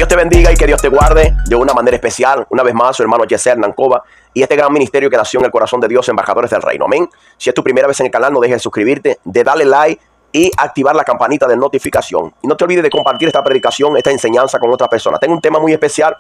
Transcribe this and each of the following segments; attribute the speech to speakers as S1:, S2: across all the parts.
S1: Dios te bendiga y que Dios te guarde de una manera especial. Una vez más, su hermano Yeser Nancova y este gran ministerio que nació en el corazón de Dios, Embajadores del Reino. Amén. Si es tu primera vez en el canal, no dejes de suscribirte, de darle like y activar la campanita de notificación. Y no te olvides de compartir esta predicación, esta enseñanza con otras personas. Tengo un tema muy especial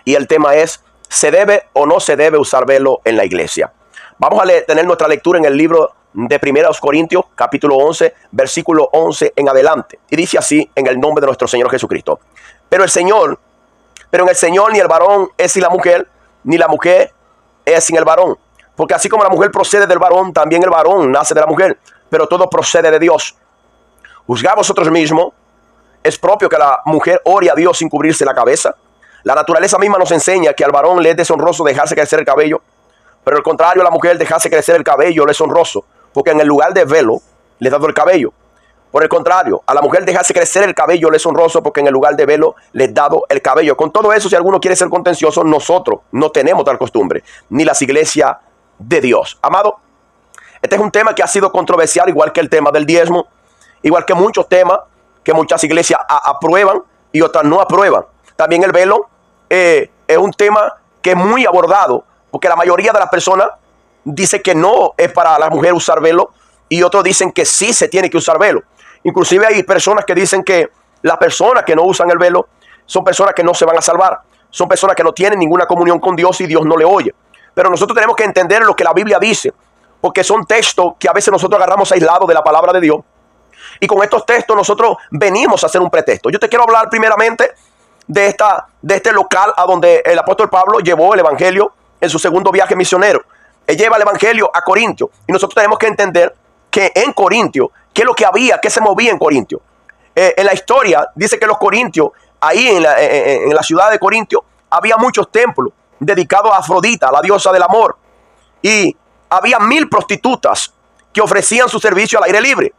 S1: y el tema es: ¿se debe o no se debe usar velo en la iglesia? Vamos a tener nuestra lectura en el libro de 1 Corintios, capítulo 11, versículo 11 en adelante. Y dice así, en el nombre de nuestro Señor Jesucristo. Pero en el Señor ni el varón es sin la mujer, ni la mujer es sin el varón. Porque así como la mujer procede del varón, también el varón nace de la mujer. Pero todo procede de Dios. Juzgad vosotros mismos. ¿Es propio que la mujer ore a Dios sin cubrirse la cabeza? La naturaleza misma nos enseña que al varón le es deshonroso dejarse crecer el cabello. Pero al contrario, a la mujer dejarse crecer el cabello le es honroso, porque en el lugar de velo le he dado el cabello. Por el contrario, a la mujer dejarse crecer el cabello le es honroso, porque en el lugar de velo le he dado el cabello. Con todo eso, si alguno quiere ser contencioso, nosotros no tenemos tal costumbre, ni las iglesias de Dios. Amado, este es un tema que ha sido controversial, igual que el tema del diezmo, igual que muchos temas que muchas iglesias aprueban y otras no aprueban. También el velo es un tema que es muy abordado, porque la mayoría de las personas dice que no es para la mujer usar velo y otros dicen que sí se tiene que usar velo. Inclusive hay personas que dicen que las personas que no usan el velo son personas que no se van a salvar. Son personas que no tienen ninguna comunión con Dios y Dios no le oye. Pero nosotros tenemos que entender lo que la Biblia dice, porque son textos que a veces nosotros agarramos aislados de la palabra de Dios. Y con estos textos nosotros venimos a hacer un pretexto. Yo te quiero hablar primeramente de este local a donde el apóstol Pablo llevó el evangelio en su segundo viaje misionero. Él lleva el evangelio a Corintio. Y nosotros tenemos que entender que en Corintio, ¿qué es lo que había? ¿Qué se movía en Corintio? En la historia dice que los corintios, ahí en la ciudad de Corintio, había muchos templos dedicados a Afrodita, la diosa del amor. Y había 1000 prostitutas que ofrecían su servicio al aire libre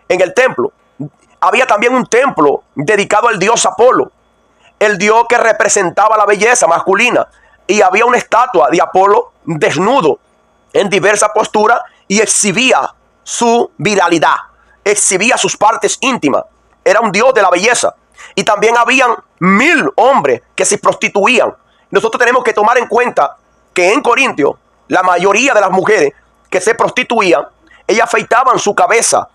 S1: en el templo. Había también un templo dedicado al dios Apolo, el dios que representaba la belleza masculina. Y había una estatua de Apolo desnudo en diversas posturas y exhibía su viralidad, exhibía sus partes íntimas. Era un dios de la belleza. Y también habían 1000 hombres que se prostituían. Nosotros tenemos que tomar en cuenta que en Corintio la mayoría de las mujeres que se prostituían, ellas afeitaban su cabeza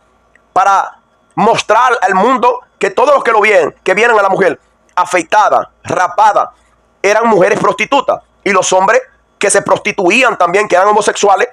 S1: para mostrar al mundo que todos los que lo vieran, que vieran a la mujer afeitada, rapada, eran mujeres prostitutas. Y los hombres que se prostituían también, que eran homosexuales,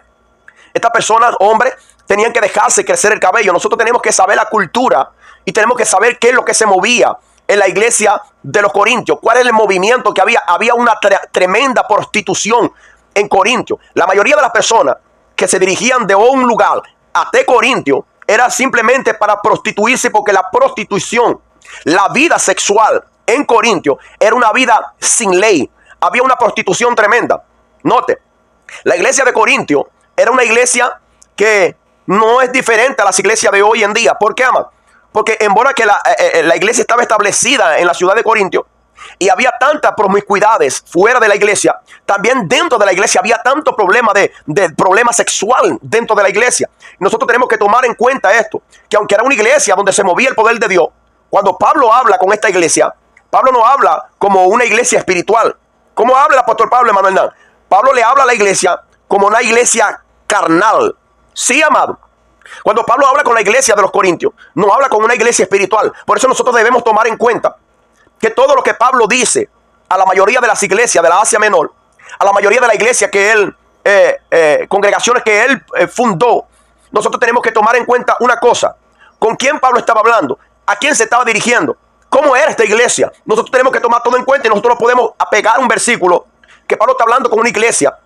S1: estas personas, hombres, tenían que dejarse crecer el cabello. Nosotros tenemos que saber la cultura y tenemos que saber qué es lo que se movía en la iglesia de los Corintios. ¿Cuál es el movimiento que había? Había una tremenda prostitución en Corintio. La mayoría de las personas que se dirigían de un lugar hasta Corintio era simplemente para prostituirse, porque la prostitución, la vida sexual en Corintio era una vida sin ley. Había una prostitución tremenda. Note, la iglesia de Corintio era una iglesia que no es diferente a las iglesias de hoy en día. ¿Por qué, ama? Porque en buena que la iglesia estaba establecida en la ciudad de Corintio y había tantas promiscuidades fuera de la iglesia, también dentro de la iglesia había tanto problema de problema sexual dentro de la iglesia. Nosotros tenemos que tomar en cuenta esto, que aunque era una iglesia donde se movía el poder de Dios, cuando Pablo habla con esta iglesia, Pablo no habla como una iglesia espiritual. ¿Cómo habla el apóstol Pablo, hermano Hernán? Pablo le habla a la iglesia como una iglesia carnal. Sí, amado. Cuando Pablo habla con la iglesia de los Corintios, no habla con una iglesia espiritual. Por eso nosotros debemos tomar en cuenta que todo lo que Pablo dice a la mayoría de las iglesias de la Asia Menor, a la mayoría de la iglesia que él, congregaciones que él fundó, nosotros tenemos que tomar en cuenta una cosa: ¿con quién Pablo estaba hablando? ¿A quién se estaba dirigiendo? ¿Cómo era esta iglesia? Nosotros tenemos que tomar todo en cuenta y nosotros podemos apegar un versículo que Pablo está hablando con una iglesia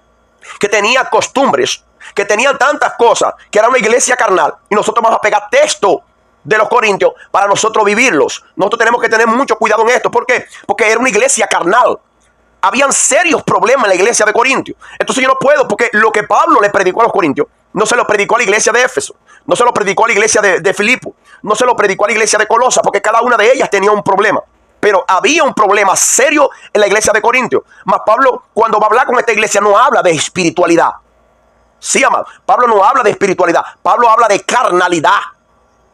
S1: que tenía costumbres, que tenían tantas cosas, que era una iglesia carnal. Y nosotros vamos a pegar texto de los Corintios para nosotros vivirlos. Nosotros tenemos que tener mucho cuidado en esto. ¿Por qué? Porque era una iglesia carnal. Habían serios problemas en la iglesia de Corintios. Entonces yo no puedo, porque lo que Pablo le predicó a los Corintios, no se lo predicó a la iglesia de Éfeso, no se lo predicó a la iglesia de Filipo, no se lo predicó a la iglesia de Colosa, porque cada una de ellas tenía un problema. Pero había un problema serio en la iglesia de Corintios. Mas Pablo, cuando va a hablar con esta iglesia, no habla de espiritualidad. Sí, amado. Pablo no habla de espiritualidad. Pablo habla de carnalidad.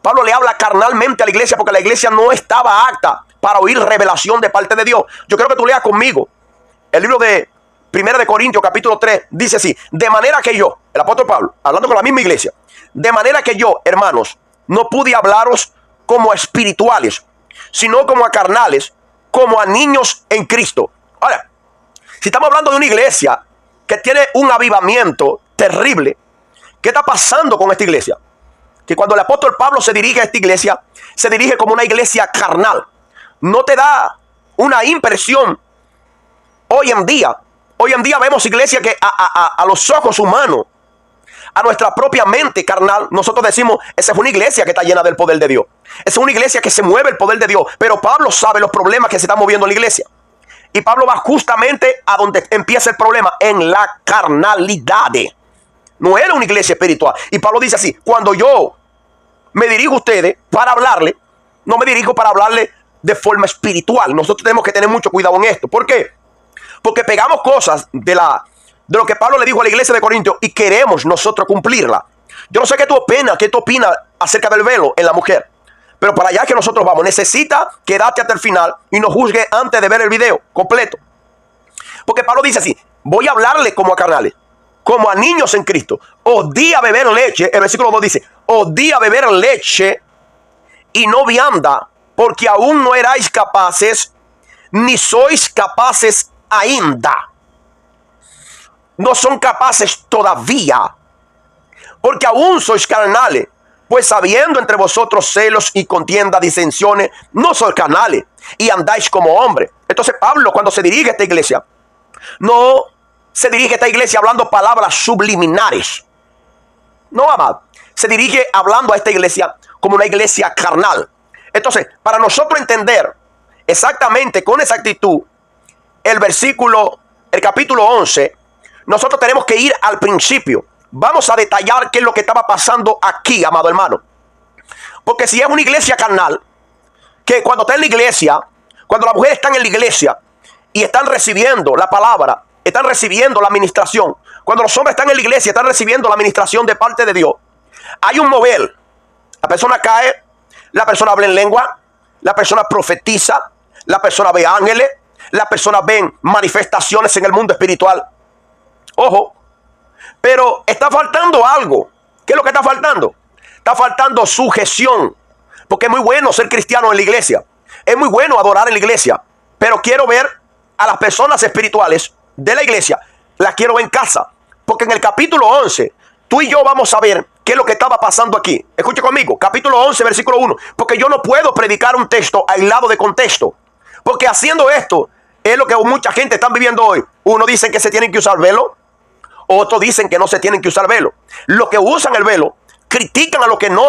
S1: Pablo le habla carnalmente a la iglesia, porque la iglesia no estaba apta para oír revelación de parte de Dios. Yo quiero que tú leas conmigo el libro de 1 de Corintios capítulo 3. Dice así: de manera que yo, el apóstol Pablo, hablando con la misma iglesia, de manera que yo, hermanos, no pude hablaros como a espirituales, sino como a carnales, como a niños en Cristo. Ahora, si estamos hablando de una iglesia que tiene un avivamiento terrible, ¿qué está pasando con esta iglesia? Que cuando el apóstol Pablo se dirige a esta iglesia, se dirige como una iglesia carnal. ¿No te da una impresión hoy en día? Hoy en día vemos iglesias que a los ojos humanos, a nuestra propia mente carnal, nosotros decimos, esa es una iglesia que está llena del poder de Dios. Esa es una iglesia que se mueve el poder de Dios. Pero Pablo sabe los problemas que se están moviendo en la iglesia. Y Pablo va justamente a donde empieza el problema, en la carnalidad. No era una iglesia espiritual. Y Pablo dice así: cuando yo me dirijo a ustedes para hablarle, no me dirijo para hablarle de forma espiritual. Nosotros tenemos que tener mucho cuidado en esto. ¿Por qué? Porque pegamos cosas de lo que Pablo le dijo a la iglesia de Corintios y queremos nosotros cumplirla. Yo no sé qué tú opinas acerca del velo en la mujer, pero para allá que nosotros vamos. Necesita quedarte hasta el final y no juzgue antes de ver el video completo. Porque Pablo dice así: voy a hablarle como a carnales, como a niños en Cristo. Os di a beber leche. El versículo 2 dice: os di a beber leche y no vianda, porque aún no erais capaces, ni sois capaces ainda. No son capaces todavía, porque aún sois carnales. Pues habiendo entre vosotros celos y contienda, disensiones, no sois carnales y andáis como hombres. Entonces Pablo, cuando se dirige a esta iglesia, no se dirige a esta iglesia hablando palabras subliminares. No, amado. Se dirige hablando a esta iglesia como una iglesia carnal. Entonces, para nosotros entender exactamente, con exactitud, el capítulo 11, nosotros tenemos que ir al principio. Vamos a detallar qué es lo que estaba pasando aquí, amado hermano. Porque si es una iglesia carnal, que cuando está en la iglesia, cuando las mujeres están en la iglesia y están recibiendo la palabra, están recibiendo la administración, cuando los hombres están en la iglesia, están recibiendo la administración de parte de Dios, hay un mover. La persona cae, la persona habla en lengua, la persona profetiza, la persona ve ángeles, la persona ve manifestaciones en el mundo espiritual. Ojo, pero está faltando algo. ¿Qué es lo que está faltando? Está faltando sujeción. Porque es muy bueno ser cristiano en la iglesia. Es muy bueno adorar en la iglesia. Pero quiero ver a las personas espirituales de la iglesia. Las quiero ver en casa. Porque en el capítulo 11, tú y yo vamos a ver qué es lo que estaba pasando aquí. Escuche conmigo, capítulo 11, versículo 1. Porque yo no puedo predicar un texto aislado de contexto. Porque haciendo esto, es lo que mucha gente está viviendo hoy. Uno dice que se tienen que usar velo. Otros dicen que no se tienen que usar velo. Los que usan el velo critican a los que no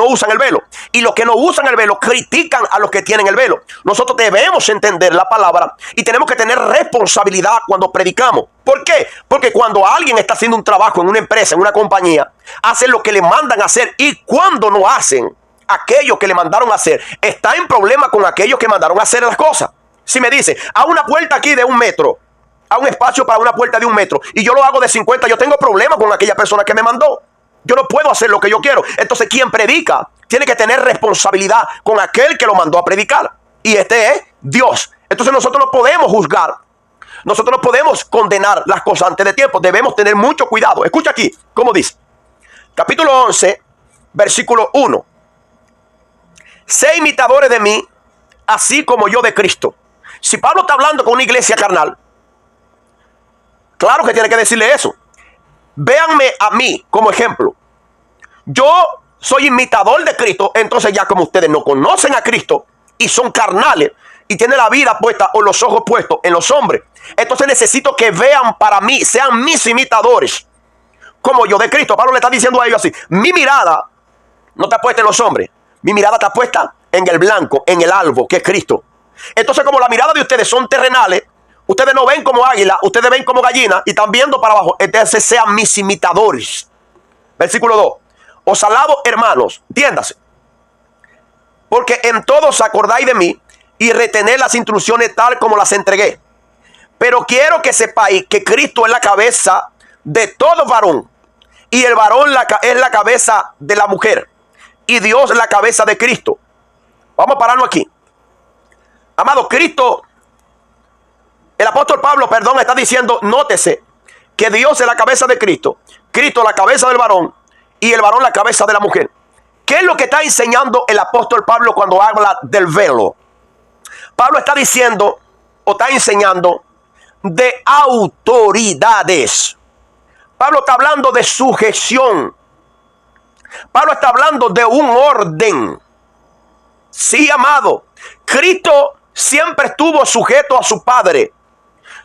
S1: usan el velo. Y los que no usan el velo critican a los que tienen el velo. Nosotros debemos entender la palabra y tenemos que tener responsabilidad cuando predicamos. ¿Por qué? Porque cuando alguien está haciendo un trabajo en una empresa, en una compañía, hacen lo que le mandan a hacer, y cuando no hacen aquello que le mandaron a hacer, está en problema con aquellos que mandaron a hacer las cosas. Si me dice, a una puerta aquí de 1 metro, a un espacio para una puerta de 1 metro, y yo lo hago de 50, yo tengo problemas con aquella persona que me mandó. Yo no puedo hacer lo que yo quiero. Entonces, quien predica tiene que tener responsabilidad con aquel que lo mandó a predicar. Y este es Dios. Entonces nosotros no podemos juzgar. Nosotros no podemos condenar las cosas antes de tiempo. Debemos tener mucho cuidado. Escucha aquí, ¿cómo dice? Capítulo 11, versículo 1. Sé imitadores de mí, así como yo de Cristo. Si Pablo está hablando con una iglesia carnal, claro que tiene que decirle eso. Véanme a mí como ejemplo. Yo soy imitador de Cristo. Entonces, ya como ustedes no conocen a Cristo y son carnales y tienen la vida puesta o los ojos puestos en los hombres, entonces necesito que vean para mí, sean mis imitadores como yo de Cristo. Pablo le está diciendo a ellos así: mi mirada no está puesta en los hombres, mi mirada está puesta en el blanco, en el albo, que es Cristo. Entonces, como la mirada de ustedes son terrenales, ustedes no ven como águila, ustedes ven como gallina y están viendo para abajo. Entonces sean mis imitadores. Versículo 2. Os alabo, hermanos, entiéndase, porque en todo os acordáis de mí y retener las instrucciones tal como las entregué. Pero quiero que sepáis que Cristo es la cabeza de todo varón, y el varón es la cabeza de la mujer, y Dios la cabeza de Cristo. Vamos a pararnos aquí. Amado, Cristo, el apóstol Pablo, perdón, está diciendo, nótese, que Dios es la cabeza de Cristo, Cristo la cabeza del varón y el varón la cabeza de la mujer. ¿Qué es lo que está enseñando el apóstol Pablo cuando habla del velo? Pablo está diciendo o está enseñando de autoridades. Pablo está hablando de sujeción. Pablo está hablando de un orden. Sí, amado. Cristo siempre estuvo sujeto a su Padre.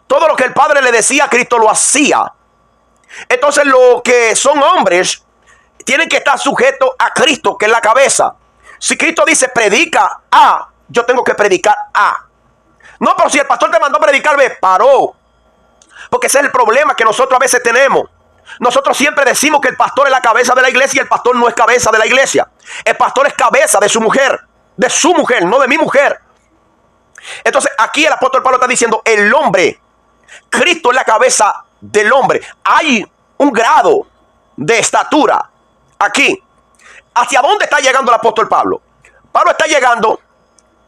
S1: Todo lo que el Padre le decía, Cristo lo hacía. Entonces, los que son hombres tienen que estar sujetos a Cristo, que es la cabeza. Si Cristo dice predica A, yo tengo que predicar A. No, pero si el pastor te mandó a predicar B, paró. Porque ese es el problema que nosotros a veces tenemos. Nosotros siempre decimos que el pastor es la cabeza de la iglesia y el pastor no es cabeza de la iglesia. El pastor es cabeza de su mujer, no de mi mujer. Entonces aquí el apóstol Pablo está diciendo el hombre, Cristo es la cabeza del hombre. Hay un grado de estatura aquí. ¿Hacia dónde está llegando el apóstol Pablo? Pablo está llegando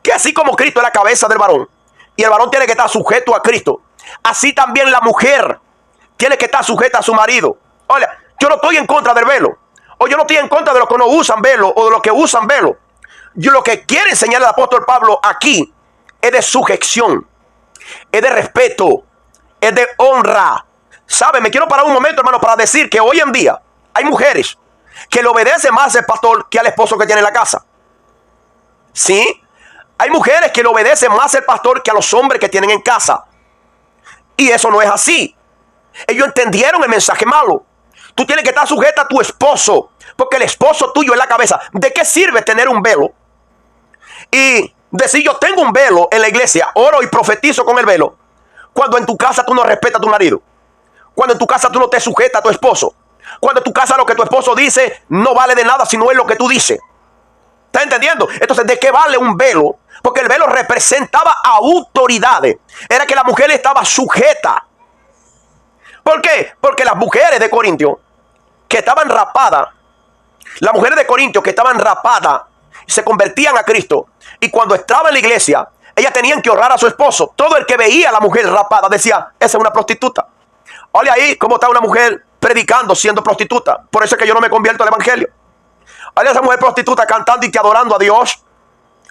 S1: que así como Cristo es la cabeza del varón y el varón tiene que estar sujeto a Cristo, así también la mujer tiene que estar sujeta a su marido. Oye, yo no estoy en contra del velo, o yo no estoy en contra de los que no usan velo o de los que usan velo. Yo lo que quiere enseñar el apóstol Pablo aquí es de sujeción, es de respeto, es de honra. ¿Sabe? Me quiero parar un momento, hermano, para decir que hoy en día hay mujeres que le obedecen más al pastor que al esposo que tiene en la casa. ¿Sí? Hay mujeres que le obedecen más al pastor que a los hombres que tienen en casa. Y eso no es así. Ellos entendieron el mensaje malo. Tú tienes que estar sujeta a tu esposo, porque el esposo tuyo es la cabeza. ¿De qué sirve tener un velo y decir yo tengo un velo en la iglesia, oro y profetizo con el velo, cuando en tu casa tú no respetas a tu marido, cuando en tu casa tú no te sujetas a tu esposo, cuando en tu casa lo que tu esposo dice no vale de nada si no es lo que tú dices? ¿Estás entendiendo? Entonces, ¿de qué vale un velo? Porque el velo representaba autoridades. Era que la mujer estaba sujeta. ¿Por qué? Porque las mujeres de Corintio que estaban rapadas, se convertían a Cristo. Y cuando estaban en la iglesia, ellas tenían que honrar a su esposo. Todo el que veía a la mujer rapada decía, esa es una prostituta. Oye ahí cómo está una mujer predicando siendo prostituta. Por eso es que yo no me convierto al evangelio. Oye esa mujer prostituta cantando y que adorando a Dios.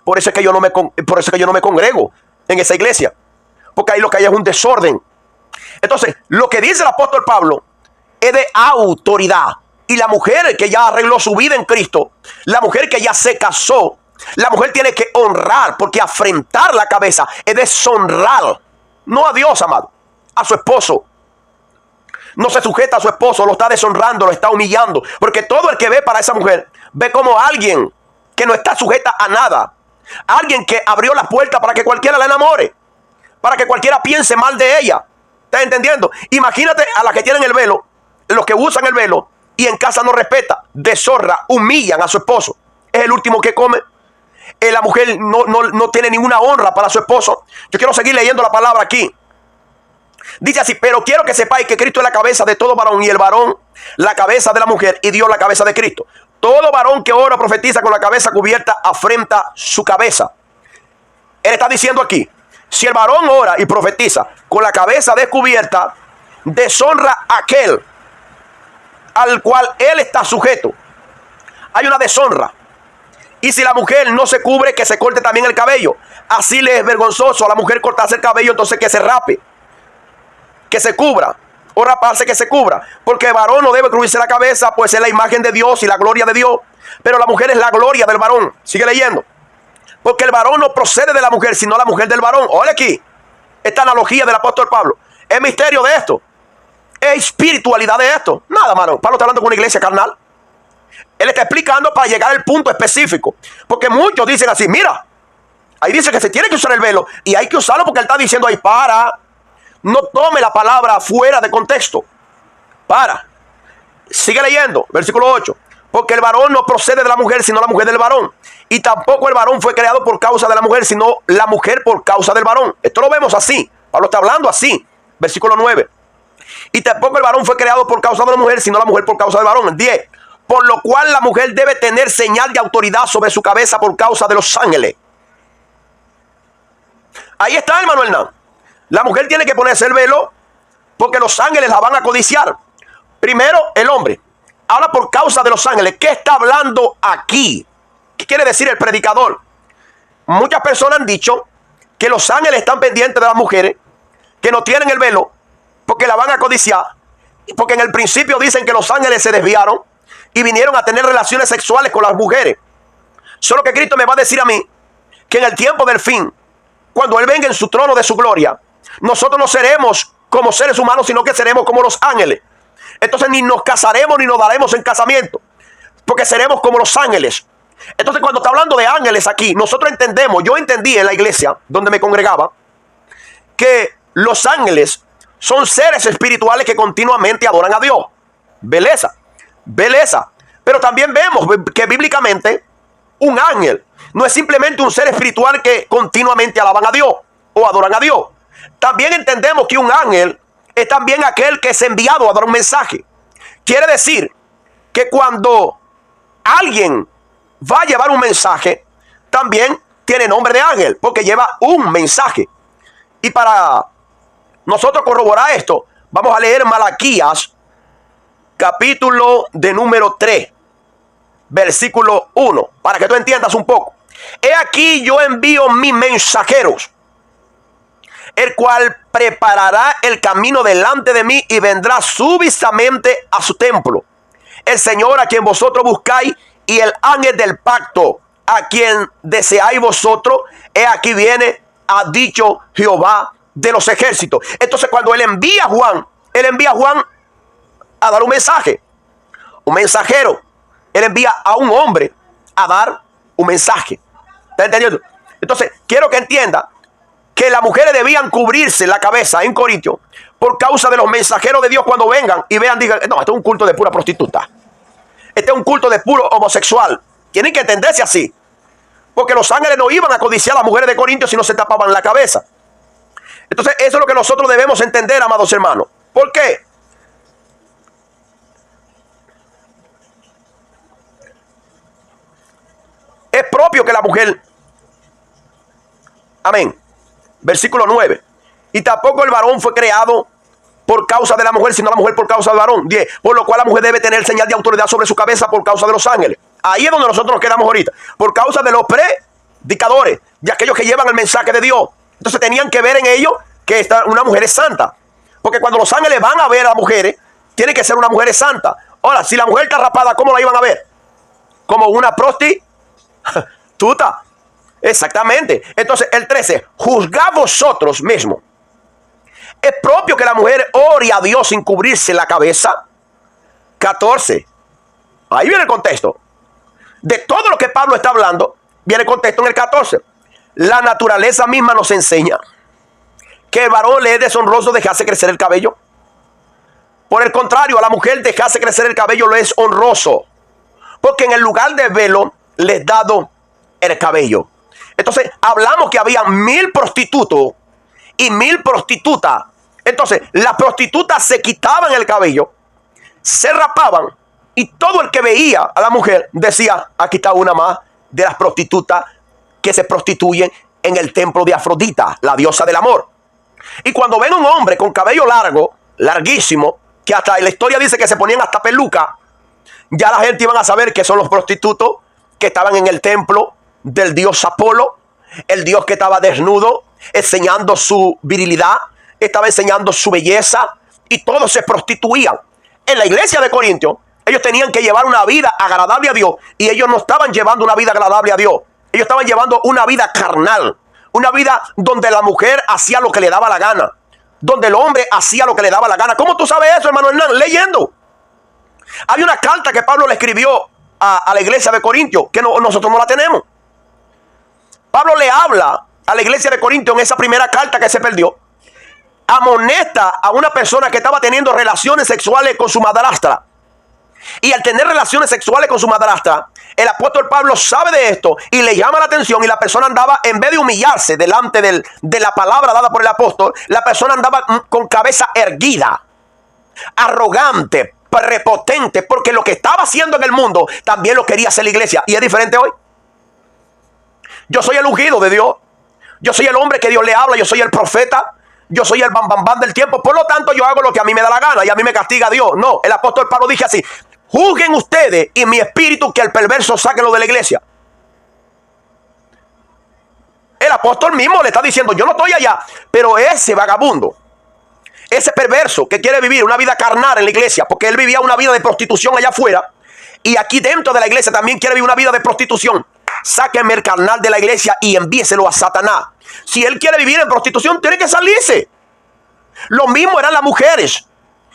S1: Por eso es que yo no me congrego en esa iglesia. Porque ahí lo que hay es un desorden. Entonces, lo que dice el apóstol Pablo es de autoridad. Y la mujer que ya arregló su vida en Cristo, la mujer que ya se casó, la mujer tiene que honrar, porque afrentar la cabeza es deshonrar, no a Dios, amado, a su esposo. No se sujeta a su esposo, lo está deshonrando, lo está humillando. Porque todo el que ve para esa mujer, ve como alguien que no está sujeta a nada. Alguien que abrió la puerta para que cualquiera la enamore, para que cualquiera piense mal de ella. ¿Estás entendiendo? Imagínate a las que tienen el velo, los que usan el velo y en casa no respeta, deshonra, humillan a su esposo. Es el último que come. La mujer no tiene ninguna honra para su esposo. Yo quiero seguir leyendo la palabra aquí. Dice así, pero quiero que sepáis que Cristo es la cabeza de todo varón y el varón la cabeza de la mujer y Dios la cabeza de Cristo. Todo varón que ora o profetiza con la cabeza cubierta afrenta su cabeza. Él está diciendo aquí, si el varón ora y profetiza con la cabeza descubierta, deshonra a aquel al cual él está sujeto. Hay una deshonra. Y si la mujer no se cubre, que se corte también el cabello. Así le es vergonzoso a la mujer cortarse el cabello, entonces que se rape, que se cubra, o raparse, que se cubra. Porque el varón no debe cubrirse la cabeza, pues es la imagen de Dios y la gloria de Dios. Pero la mujer es la gloria del varón. Sigue leyendo. Porque el varón no procede de la mujer, sino la mujer del varón. Oye aquí, esta analogía del apóstol Pablo. Es misterio de esto. Es espiritualidad de esto. Nada, mano. Pablo está hablando con una iglesia carnal. Él está explicando para llegar al punto específico. Porque muchos dicen así, mira, ahí dice que se tiene que usar el velo. Y hay que usarlo porque él está diciendo ahí, para. No tome la palabra fuera de contexto. Para. Sigue leyendo, versículo 8. Porque el varón no procede de la mujer, sino la mujer del varón. Y tampoco el varón fue creado por causa de la mujer, sino la mujer por causa del varón. Esto lo vemos así. Pablo está hablando así. Versículo 9. Y tampoco el varón fue creado por causa de la mujer, sino la mujer por causa del varón. 10. Por lo cual la mujer debe tener señal de autoridad sobre su cabeza por causa de los ángeles. Ahí está, hermano Hernán. La mujer tiene que ponerse el velo porque los ángeles la van a codiciar. Primero el hombre. Ahora, por causa de los ángeles, ¿qué está hablando aquí? ¿Qué quiere decir el predicador? Muchas personas han dicho que los ángeles están pendientes de las mujeres que no tienen el velo porque la van a codiciar. Porque en el principio dicen que los ángeles se desviaron y vinieron a tener relaciones sexuales con las mujeres. Solo que Cristo me va a decir a mí que en el tiempo del fin, cuando Él venga en su trono de su gloria, nosotros no seremos como seres humanos, sino que seremos como los ángeles. Entonces ni nos casaremos ni nos daremos en casamiento, porque seremos como los ángeles. Entonces cuando está hablando de ángeles aquí, nosotros entendemos, yo entendí en la iglesia donde me congregaba, que los ángeles son seres espirituales que continuamente adoran a Dios. Belleza, belleza. Pero también vemos que bíblicamente un ángel no es simplemente un ser espiritual que continuamente alaban a Dios o adoran a Dios. También entendemos que un ángel es también aquel que es enviado a dar un mensaje. Quiere decir que cuando alguien va a llevar un mensaje, también tiene nombre de ángel, porque lleva un mensaje. Y para nosotros corroborar esto, vamos a leer Malaquías, capítulo de número 3, versículo 1, para que tú entiendas un poco. He aquí yo envío mis mensajeros, el cual preparará el camino delante de mí y vendrá súbitamente a su templo. El Señor a quien vosotros buscáis y el ángel del pacto a quien deseáis vosotros, he aquí viene, ha dicho Jehová de los ejércitos. Entonces cuando él envía a Juan a dar un mensaje, un mensajero. Él envía a un hombre a dar un mensaje. ¿Está entendiendo? Entonces quiero que entienda que las mujeres debían cubrirse la cabeza en Corintio por causa de los mensajeros de Dios. Cuando vengan y vean, digan, no, esto es un culto de pura prostituta, este es un culto de puro homosexual. Tienen que entenderse así, porque los ángeles no iban a codiciar a las mujeres de Corintio si no se tapaban la cabeza. Entonces eso es lo que nosotros debemos entender, amados hermanos. ¿Por qué? Es propio que la mujer, amén, versículo 9, y tampoco el varón fue creado por causa de la mujer, sino la mujer por causa del varón. 10, por lo cual la mujer debe tener señal de autoridad sobre su cabeza por causa de los ángeles. Ahí es donde nosotros nos quedamos ahorita, por causa de los predicadores, de aquellos que llevan el mensaje de Dios. Entonces tenían que ver en ellos que una mujer es santa, porque cuando los ángeles van a ver a las mujeres, tiene que ser una mujer santa. Ahora, si la mujer está rapada, ¿cómo la iban a ver? Como una prostituta. Exactamente. Entonces el 13, juzgad vosotros mismos. ¿Es propio que la mujer ore a Dios sin cubrirse la cabeza? 14. Ahí viene el contexto. De todo lo que Pablo está hablando, viene el contexto en el 14. La naturaleza misma nos enseña que el varón le es deshonroso dejarse crecer el cabello. Por el contrario, a la mujer dejarse crecer el cabello le es honroso, porque en el lugar de velo le es dado el cabello. Entonces hablamos que había 1000 prostitutos y 1000 prostitutas. Entonces las prostitutas se quitaban el cabello, se rapaban, y todo el que veía a la mujer decía, aquí está una más de las prostitutas que se prostituyen en el templo de Afrodita, la diosa del amor. Y cuando ven un hombre con cabello largo, larguísimo, que hasta la historia dice que se ponían hasta peluca, ya la gente iba a saber que son los prostitutos que estaban en el templo del dios Apolo, el dios que estaba desnudo, enseñando su virilidad, estaba enseñando su belleza, y todos se prostituían. En la iglesia de Corintios, ellos tenían que llevar una vida agradable a Dios, y ellos no estaban llevando una vida agradable a Dios. Ellos estaban llevando una vida carnal, una vida donde la mujer hacía lo que le daba la gana, donde el hombre hacía lo que le daba la gana. ¿Cómo tú sabes eso, hermano Hernán? Leyendo. Hay una carta que Pablo le escribió a la iglesia de Corintios, que nosotros no la tenemos. Pablo le habla a la iglesia de Corintios en esa primera carta que se perdió. Amonesta a una persona que estaba teniendo relaciones sexuales con su madrastra. Y al tener relaciones sexuales con su madrastra, el apóstol Pablo sabe de esto y le llama la atención, y la persona andaba, en vez de humillarse delante de la palabra dada por el apóstol, la persona andaba con cabeza erguida, arrogante, prepotente, porque lo que estaba haciendo en el mundo también lo quería hacer la iglesia. Y es diferente hoy. Yo soy el ungido de Dios. Yo soy el hombre que Dios le habla, yo soy el profeta, yo soy el bam bam bam del tiempo, por lo tanto yo hago lo que a mí me da la gana y a mí me castiga Dios. No, el apóstol Pablo dice así: juzguen ustedes y mi espíritu que el perverso sáquenlo de la iglesia. El apóstol mismo le está diciendo: yo no estoy allá, pero ese vagabundo, ese perverso que quiere vivir una vida carnal en la iglesia, porque él vivía una vida de prostitución allá afuera, y aquí dentro de la iglesia también quiere vivir una vida de prostitución. Sáquenme el carnal de la iglesia y envíeselo a Satanás. Si él quiere vivir en prostitución, tiene que salirse. Lo mismo eran las mujeres.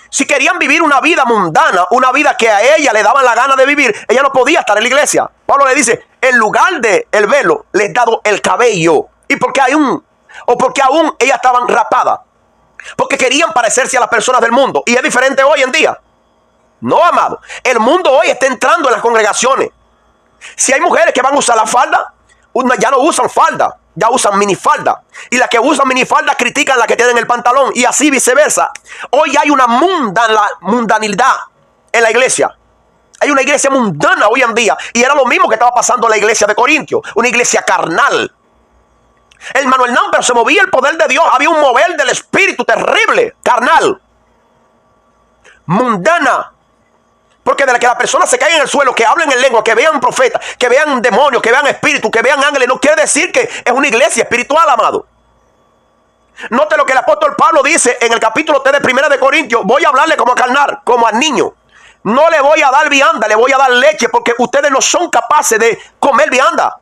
S1: Si querían vivir una vida mundana, una vida que a ella le daban la gana de vivir, ella no podía estar en la iglesia. Pablo le dice: en lugar del velo, le he dado el cabello. ¿Y por qué porque aún ellas estaban rapadas? Porque querían parecerse a las personas del mundo. Y es diferente hoy en día. No, amado. El mundo hoy está entrando en las congregaciones. Si hay mujeres que van a usar la falda, ya no usan falda, ya usan minifalda. Y las que usan minifalda critican a las que tienen el pantalón. Y así viceversa. Hoy hay una mundanidad en la iglesia. Hay una iglesia mundana hoy en día. Y era lo mismo que estaba pasando en la iglesia de Corintios. Una iglesia carnal. Hermano Hernán, pero se movía el poder de Dios. Había un mover del espíritu terrible, carnal, mundana. Porque de la que la persona se caiga en el suelo, que hablen en lengua, que vean profetas, que vean demonios, que vean espíritus, que vean ángeles, no quiere decir que es una iglesia espiritual, amado. Note lo que el apóstol Pablo dice en el capítulo 3 de 1 de Corintios: voy a hablarle como a carnal, como al niño. No le voy a dar vianda, le voy a dar leche, porque ustedes no son capaces de comer vianda.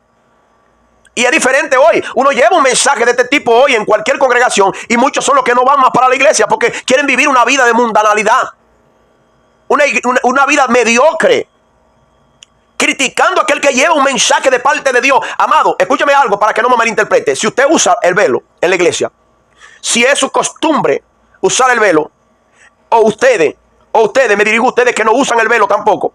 S1: Y es diferente hoy. Uno lleva un mensaje de este tipo hoy en cualquier congregación, y muchos son los que no van más para la iglesia porque quieren vivir una vida de mundanalidad. Una vida mediocre, criticando a aquel que lleva un mensaje de parte de Dios. Amado, escúchame algo para que no me malinterprete. Si usted usa el velo en la iglesia, si es su costumbre usar el velo, o ustedes, me dirijo a ustedes que no usan el velo tampoco.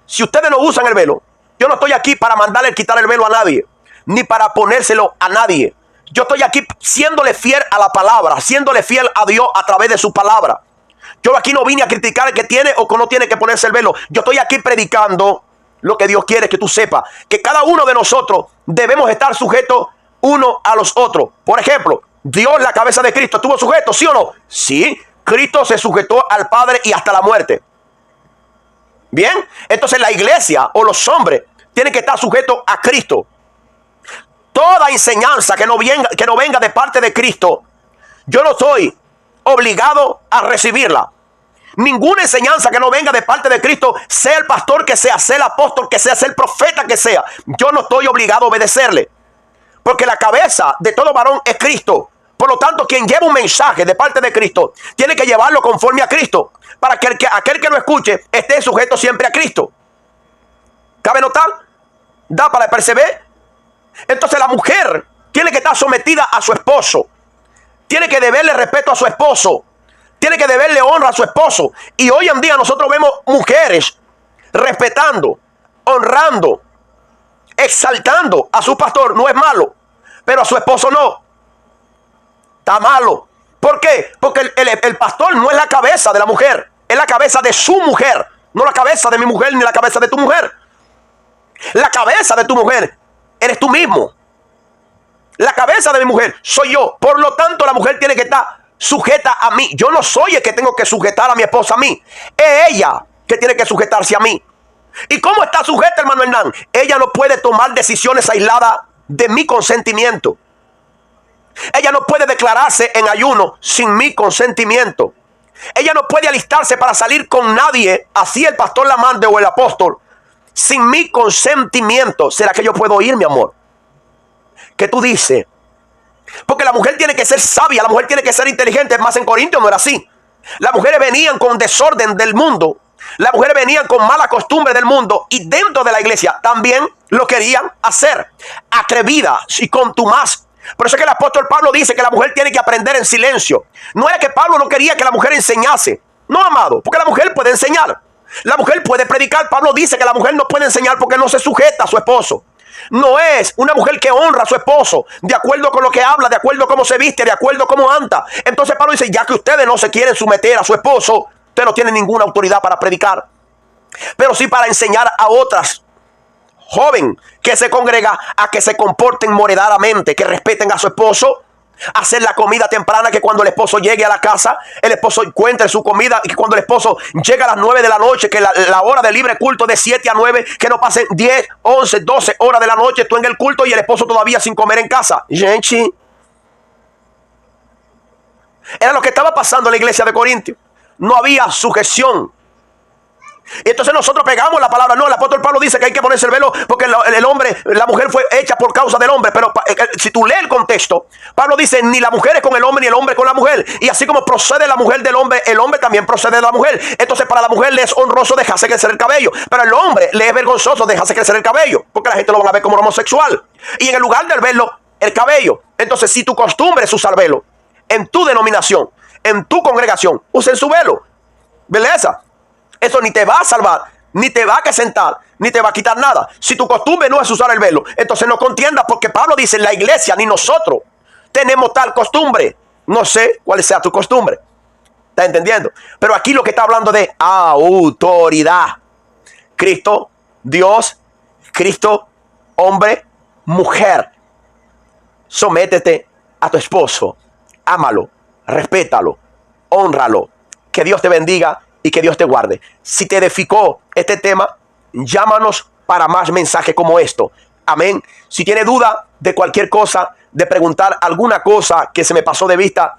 S1: Si ustedes no usan el velo, yo no estoy aquí para mandarle quitar el velo a nadie, ni para ponérselo a nadie. Yo estoy aquí siéndole fiel a la palabra, siéndole fiel a Dios a través de su palabra. Yo aquí no vine a criticar el que tiene o que no tiene que ponerse el velo. Yo estoy aquí predicando lo que Dios quiere que tú sepas. Que cada uno de nosotros debemos estar sujetos uno a los otros. Por ejemplo, Dios, la cabeza de Cristo, ¿estuvo sujeto? ¿Sí o no? Sí, Cristo se sujetó al Padre y hasta la muerte. Bien, entonces la iglesia o los hombres tienen que estar sujetos a Cristo. Toda enseñanza que no venga de parte de Cristo, yo no estoy obligado a recibirla. Ninguna enseñanza que no venga de parte de Cristo, sea el pastor que sea el apóstol que sea el profeta que sea, yo no estoy obligado a obedecerle. Porque la cabeza de todo varón es Cristo. Por lo tanto, quien lleva un mensaje de parte de Cristo tiene que llevarlo conforme a Cristo, para que aquel que lo escuche esté sujeto siempre a Cristo. ¿Cabe notar? ¿Da para perceber? Entonces la mujer tiene que estar sometida a su esposo. Tiene que deberle respeto a su esposo. Tiene que deberle honra a su esposo. Y hoy en día nosotros vemos mujeres respetando, honrando, exaltando a su pastor. No es malo, pero a su esposo no. Está malo. ¿Por qué? Porque el pastor no es la cabeza de la mujer. Es la cabeza de su mujer. No la cabeza de mi mujer ni la cabeza de tu mujer. La cabeza de tu mujer eres tú mismo. La cabeza de mi mujer soy yo. Por lo tanto, la mujer tiene que estar sujeta a mí. Yo no soy el que tengo que sujetar a mi esposa a mí. Es ella que tiene que sujetarse a mí. ¿Y cómo está sujeta, hermano Hernán? Ella no puede tomar decisiones aisladas de mi consentimiento. Ella no puede declararse en ayuno sin mi consentimiento. Ella no puede alistarse para salir con nadie, así el pastor la mande o el apóstol, sin mi consentimiento. ¿Será que yo puedo ir, mi amor? ¿Qué tú dices? Porque la mujer tiene que ser sabia, la mujer tiene que ser inteligente. Más en Corintios no era así. Las mujeres venían con desorden del mundo. Las mujeres venían con mala costumbre del mundo. Y dentro de la iglesia también lo querían hacer. Atrevidas y contumaz. Por eso es que el apóstol Pablo dice que la mujer tiene que aprender en silencio. No era que Pablo no quería que la mujer enseñase. No, amado, porque la mujer puede enseñar. La mujer puede predicar. Pablo dice que la mujer no puede enseñar porque no se sujeta a su esposo. No es una mujer que honra a su esposo de acuerdo con lo que habla, de acuerdo a cómo se viste, de acuerdo a cómo anda. Entonces Pablo dice, ya que ustedes no se quieren someter a su esposo, ustedes no tienen ninguna autoridad para predicar, pero sí para enseñar a otras joven que se congrega a que se comporten moderadamente, que respeten a su esposo, hacer la comida temprana, que cuando el esposo llegue a la casa, el esposo encuentre su comida, y que cuando el esposo llega a las 9 de la noche, que la hora de libre culto de 7 a 9, que no pasen 10, 11, 12 horas de la noche tú en el culto y el esposo todavía sin comer en casa. Gente, era lo que estaba pasando en la iglesia de Corintios. No había sujeción. Y entonces nosotros pegamos la palabra. No, el apóstol Pablo dice que hay que ponerse el velo porque el hombre, la mujer fue hecha por causa del hombre. Pero si tú lees el contexto, Pablo dice ni la mujer es con el hombre ni el hombre con la mujer. Y así como procede la mujer del hombre, el hombre también procede de la mujer. Entonces para la mujer le es honroso dejarse crecer el cabello, pero al hombre le es vergonzoso dejarse crecer el cabello, porque la gente lo van a ver como homosexual. Y en el lugar del velo, el cabello. Entonces si tu costumbre es usar velo en tu denominación, en tu congregación, usen su velo. ¿Beleza? Eso ni te va a salvar, ni te va a acrecentar, ni te va a quitar nada. Si tu costumbre no es usar el velo, entonces no contiendas, porque Pablo dice en la iglesia, ni nosotros tenemos tal costumbre. No sé cuál sea tu costumbre. ¿Estás entendiendo? Pero aquí lo que está hablando de autoridad. Cristo, Dios, Cristo, hombre, mujer. Sométete a tu esposo. Ámalo, respétalo, hónralo. Que Dios te bendiga y que Dios te guarde. Si te edificó este tema, llámanos para más mensajes como esto. Amén. Si tiene duda de cualquier cosa, de preguntar alguna cosa que se me pasó de vista,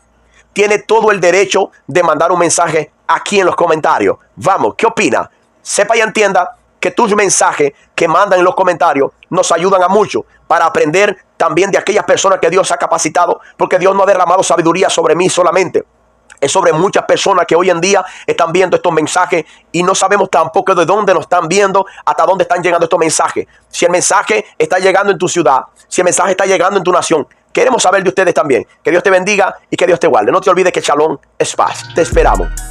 S1: tiene todo el derecho de mandar un mensaje aquí en los comentarios. Vamos, ¿qué opina? Sepa y entienda que tus mensajes que mandan en los comentarios nos ayudan a mucho para aprender también de aquellas personas que Dios ha capacitado, porque Dios no ha derramado sabiduría sobre mí solamente. Es sobre muchas personas que hoy en día están viendo estos mensajes y no sabemos tampoco de dónde nos están viendo, hasta dónde están llegando estos mensajes. Si el mensaje está llegando en tu ciudad, si el mensaje está llegando en tu nación, queremos saber de ustedes también. Que Dios te bendiga y que Dios te guarde. No te olvides que Shalom es paz. Te esperamos.